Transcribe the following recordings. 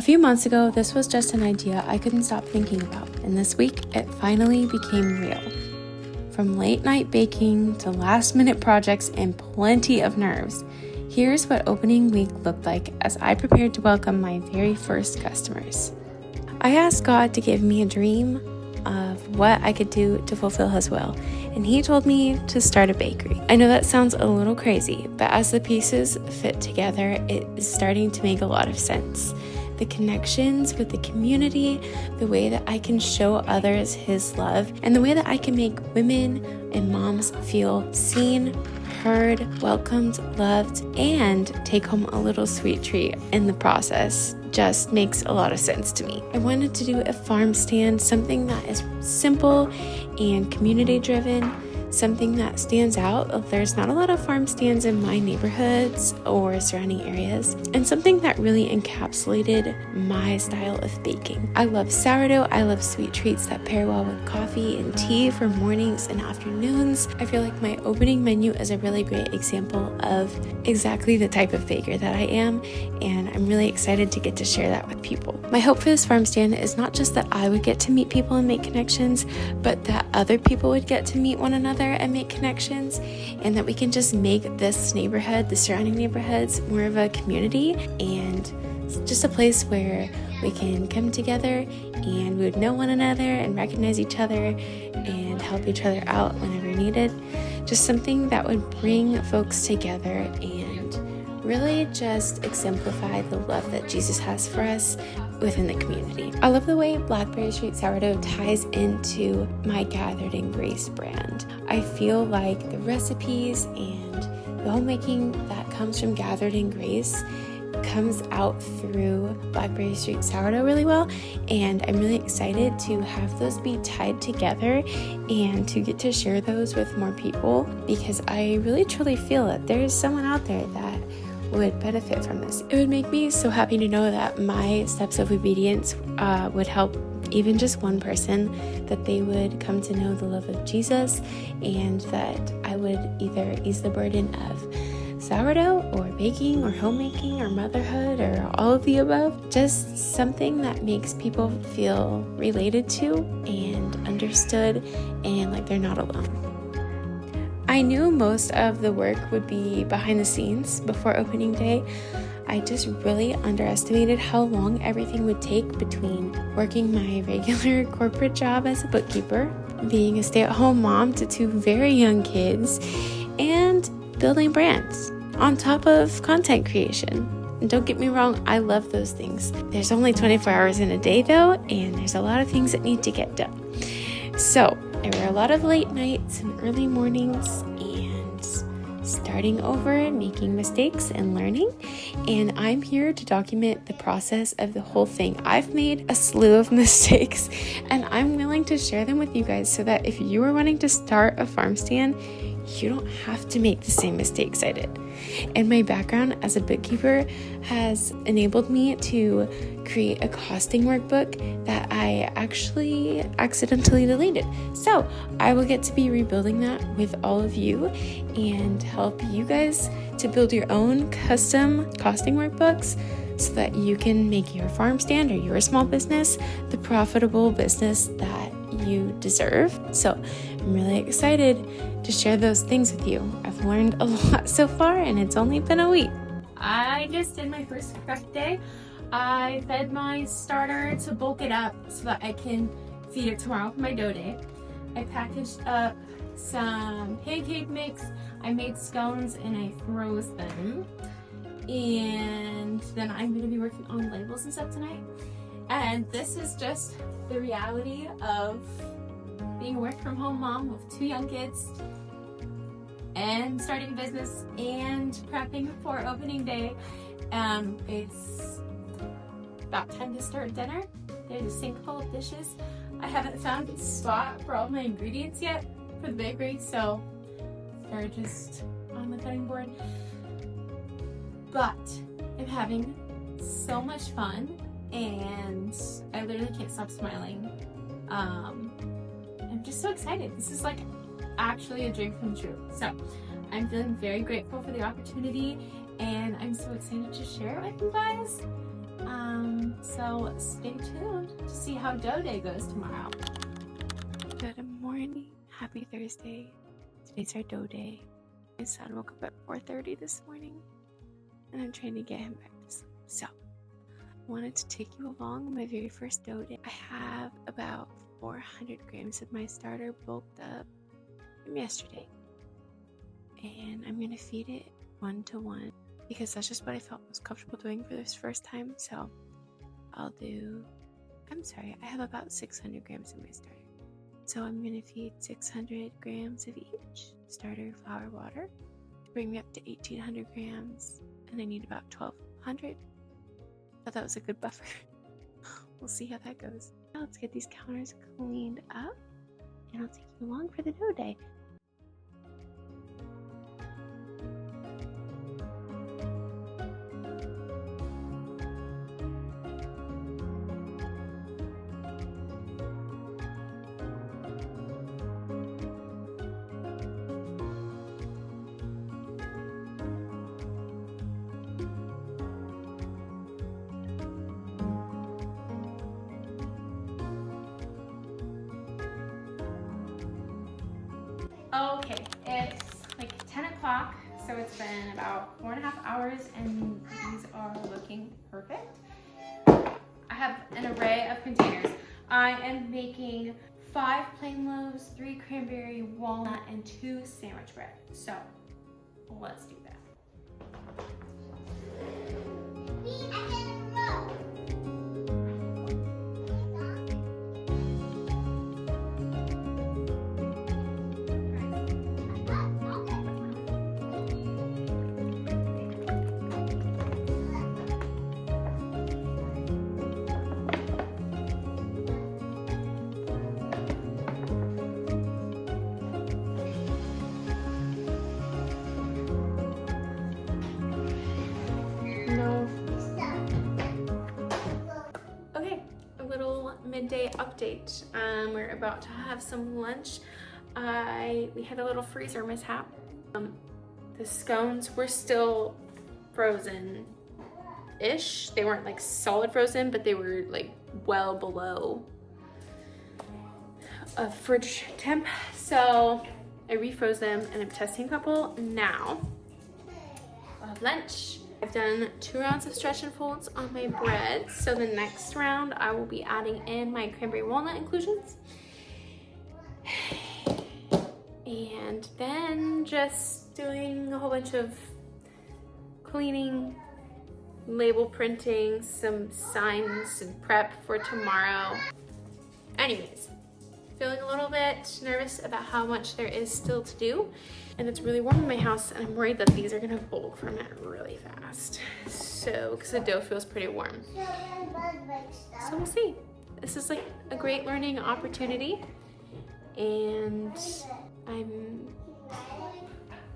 few months ago, this was just an idea I couldn't stop thinking about, and this week it finally became real. From late night baking to last minute projects and plenty of nerves, here's what opening week looked like as I prepared to welcome my very first customers. I asked God to give me a dream of what I could do to fulfill His will, and He told me to start a bakery. I know that sounds a little crazy, but as the pieces fit together, it is starting to make a lot of sense. The connections with the community, the way that I can show others His love, and the way that I can make women and moms feel seen, heard, welcomed, loved, and take home a little sweet treat in the process just makes a lot of sense to me. I wanted to do a farm stand, something that is simple and community driven, something that stands out. There's not a lot of farm stands in my neighborhoods or surrounding areas, and something that really encapsulated my style of baking. I love sourdough. I love sweet treats that pair well with coffee and tea for mornings and afternoons. I feel like my opening menu is a really great example of exactly the type of baker that I am, and I'm really excited to get to share that with people. My hope for this farm stand is not just that I would get to meet people and make connections, but that other people would get to meet one another and make connections, and that we can just make this neighborhood, the surrounding neighborhoods, more of a community and just a place where we can come together and we would know one another and recognize each other and help each other out whenever needed. Just something that would bring folks together and really just exemplify the love that Jesus has for us within the community. I love the way Blackberry Street Sourdough ties into my Gathered in Grace brand. I feel like the recipes and the homemaking that comes from Gathered in Grace comes out through Blackberry Street Sourdough really well, and I'm really excited to have those be tied together and to get to share those with more people, because I really truly feel that there's someone out there that would benefit from this. It would make me so happy to know that my steps of obedience would help even just one person, that they would come to know the love of Jesus, and that I would either ease the burden of sourdough or baking or homemaking or motherhood or all of the above. Just something that makes people feel related to and understood and like they're not alone. I knew most of the work would be behind the scenes before opening day. I just really underestimated how long everything would take between working my regular corporate job as a bookkeeper, being a stay-at-home mom to 2 very young kids, and building brands on top of content creation. And don't get me wrong, I love those things. There's only 24 hours in a day though, and there's a lot of things that need to get done. So there were a lot of late nights and early mornings and starting over, making mistakes and learning. And I'm here to document the process of the whole thing. I've made a slew of mistakes, and I'm willing to share them with you guys so that if you are wanting to start a farm stand, you don't have to make the same mistakes I did. And my background as a bookkeeper has enabled me to create a costing workbook that I actually accidentally deleted. So I will get to be rebuilding that with all of you and help you guys to build your own custom costing workbooks so that you can make your farm stand or your small business the profitable business that you deserve. So I'm really excited to share those things with you. I've learned a lot so far, and it's only been a week. I just did my first prep day. I fed my starter to bulk it up so that I can feed it tomorrow for my dough day. I packaged up some pancake mix. I made scones and I froze them. And then I'm going to be working on labels and stuff tonight. And this is just the reality of being a work from home mom with 2 young kids and starting a business and prepping for opening day. It's about time to start dinner. There's a sink full of dishes. I haven't found a spot for all my ingredients yet for the bakery, so they're just on the cutting board. But I'm having so much fun, and I literally can't stop smiling. I'm just so excited. This is like actually a dream come true. So I'm feeling very grateful for the opportunity, and I'm so excited to share it with you guys. So stay tuned to see how dough day goes tomorrow. Good morning. Happy Thursday. Today's our dough day. My son woke up at 4:30 this morning and I'm trying to get him back to sleep. So I wanted to take you along on my very first dough day. I have about 400 grams of my starter bulked up from yesterday. And I'm going to feed it 1-to-1 because that's just what I felt most comfortable doing for this first time. So I have about 600 grams of my starter. So I'm going to feed 600 grams of each starter flour water to bring me up to 1,800 grams. And I need about 1,200. Thought that was a good buffer. We'll see how that goes. Now let's get these counters cleaned up and I'll take you along for the dough day. Okay, it's like 10 o'clock, so it's been about 4.5 hours and these are looking perfect. I have an array of containers. I am making 5 plain loaves, 3 cranberry, walnut, and 2 sandwich bread. So let's do that. Midday update. We're about to have some lunch. We had a little freezer mishap. The scones were still frozen-ish. They weren't like solid frozen, but they were like well below a fridge temp. So I refroze them and I'm testing a couple now. We'll have lunch. I've done 2 rounds of stretch and folds on my bread. So the next round I will be adding in my cranberry walnut inclusions. And then just doing a whole bunch of cleaning, label printing, some signs and prep for tomorrow. Anyways, feeling a little bit nervous about how much there is still to do. And it's really warm in my house and I'm worried that these are gonna bulk ferment really fast. So, because the dough feels pretty warm. So we'll see. This is like a great learning opportunity and I'm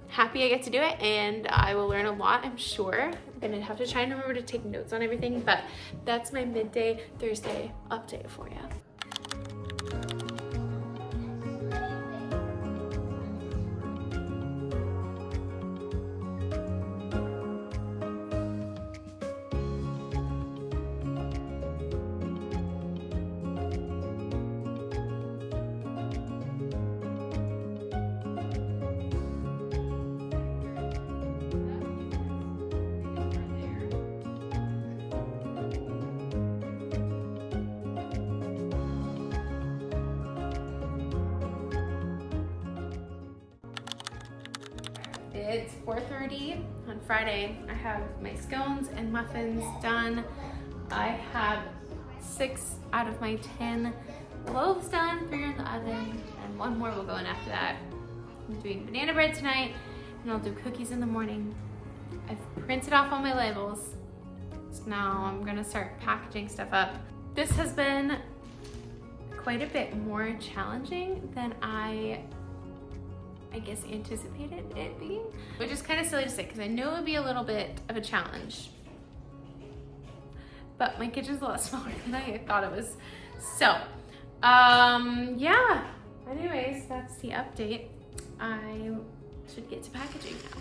happy I get to do it and I will learn a lot, I'm sure. I'm gonna have to try and remember to take notes on everything, but that's my midday Thursday update for you. It's 4:30 on Friday. I have my scones and muffins done. I have 6 out of my 10 loaves done, 3 in the oven, and 1 more will go in after that. I'm doing banana bread tonight, and I'll do cookies in the morning. I've printed off all my labels, so now I'm gonna start packaging stuff up. This has been quite a bit more challenging than I guess anticipated it being, which is kind of silly to say because I knew it would be a little bit of a challenge, but my kitchen's a lot smaller than I thought it was. So yeah, anyways, that's the update. I should get to packaging now.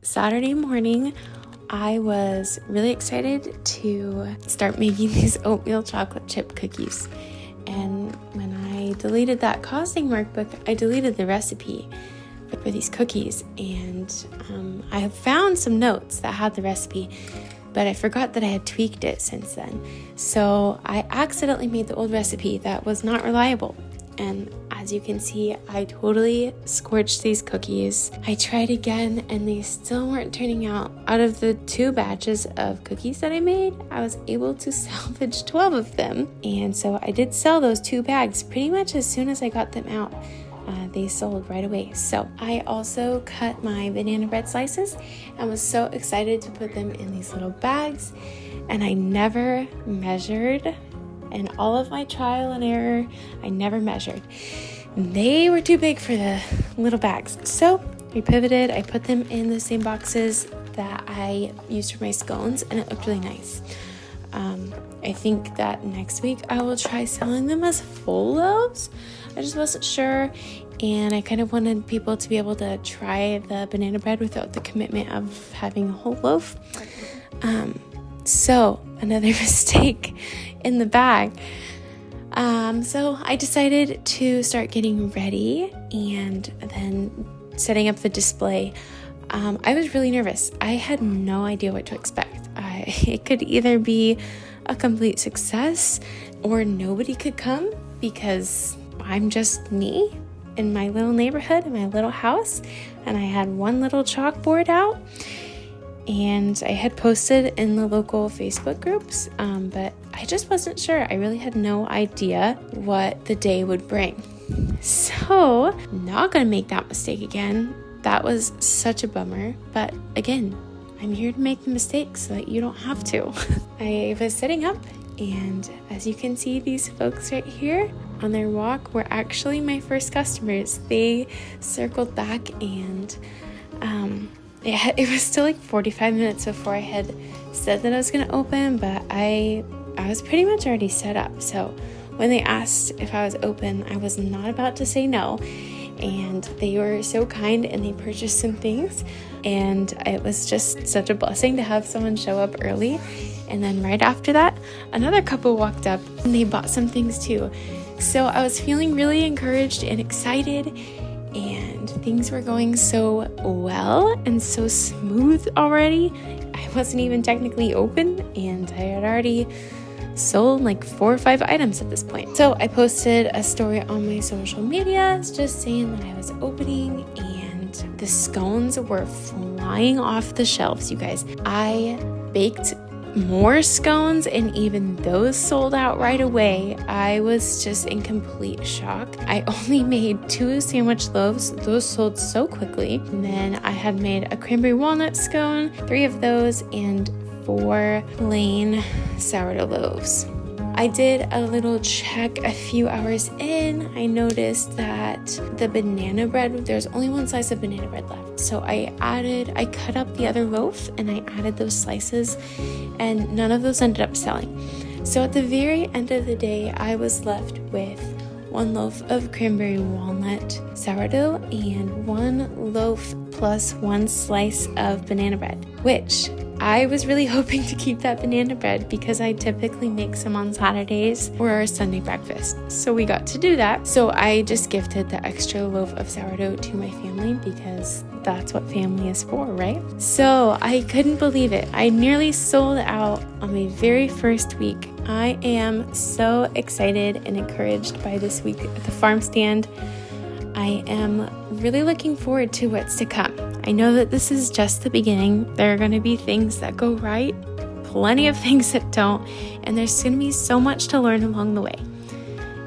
Saturday morning, I was really excited to start making these oatmeal chocolate chip cookies. And when I deleted that costing workbook, I deleted the recipe for these cookies. And I have found some notes that had the recipe, but I forgot that I had tweaked it since then. So I accidentally made the old recipe that was not reliable. And as you can see, I totally scorched these cookies. I tried again and they still weren't turning out. Out of the 2 batches of cookies that I made, I was able to salvage 12 of them. And so I did sell those 2 bags pretty much as soon as I got them out. They sold right away. So I also cut my banana bread slices and was so excited to put them in these little bags. And I never measured. In all of my trial and error, I never measured. They were too big for the little bags. So we pivoted. I put them in the same boxes that I used for my scones, and it looked really nice. I think that next week I will try selling them as full loaves. I just wasn't sure, and I kind of wanted people to be able to try the banana bread without the commitment of having a whole loaf. So another mistake in the bag. So I decided to start getting ready and then setting up the display. I was really nervous. I had no idea what to expect. It could either be a complete success or nobody could come because I'm just me in my little neighborhood, in my little house, and I had one little chalkboard out. And I had posted in the local Facebook groups, but I just wasn't sure. I really had no idea what the day would bring. So, not gonna make that mistake again. That was such a bummer. But again, I'm here to make the mistakes so that you don't have to. I was setting up, and as you can see, these folks right here on their walk were actually my first customers. They circled back and it was still like 45 minutes before I had said that I was going to open, but I was pretty much already set up. So when they asked if I was open, I was not about to say no. And they were so kind and they purchased some things. And it was just such a blessing to have someone show up early. And then right after that, another couple walked up and they bought some things too. So I was feeling really encouraged and excited. And things were going so well and so smooth already. I wasn't even technically open and I had already sold like 4 or 5 items at this point. So I posted a story on my social media just saying that I was opening, and the scones were flying off the shelves, you guys. I baked more scones and even those sold out right away. I was just in complete shock. I only made 2 sandwich loaves. Those sold so quickly. And then I had made a cranberry walnut scone, 3 of those, and 4 plain sourdough loaves. I did a little check a few hours in. I noticed that the banana bread, there's only 1 slice of banana bread left. So I cut up the other loaf and I added those slices, and none of those ended up selling. So at the very end of the day, I was left with 1 loaf of cranberry walnut sourdough and 1 loaf plus 1 slice of banana bread, which I was really hoping to keep that banana bread because I typically make some on Saturdays for our Sunday breakfast. So we got to do that. So I just gifted the extra loaf of sourdough to my family because that's what family is for, right? So I couldn't believe it. I nearly sold out on my very first week. I am so excited and encouraged by this week at the Farmstand. I am really looking forward to what's to come. I know that this is just the beginning. There are going to be things that go right, plenty of things that don't, and there's going to be so much to learn along the way.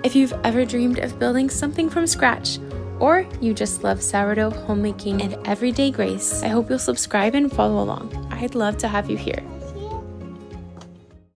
If you've ever dreamed of building something from scratch, or you just love sourdough, homemaking, and everyday grace, I hope you'll subscribe and follow along. I'd love to have you here.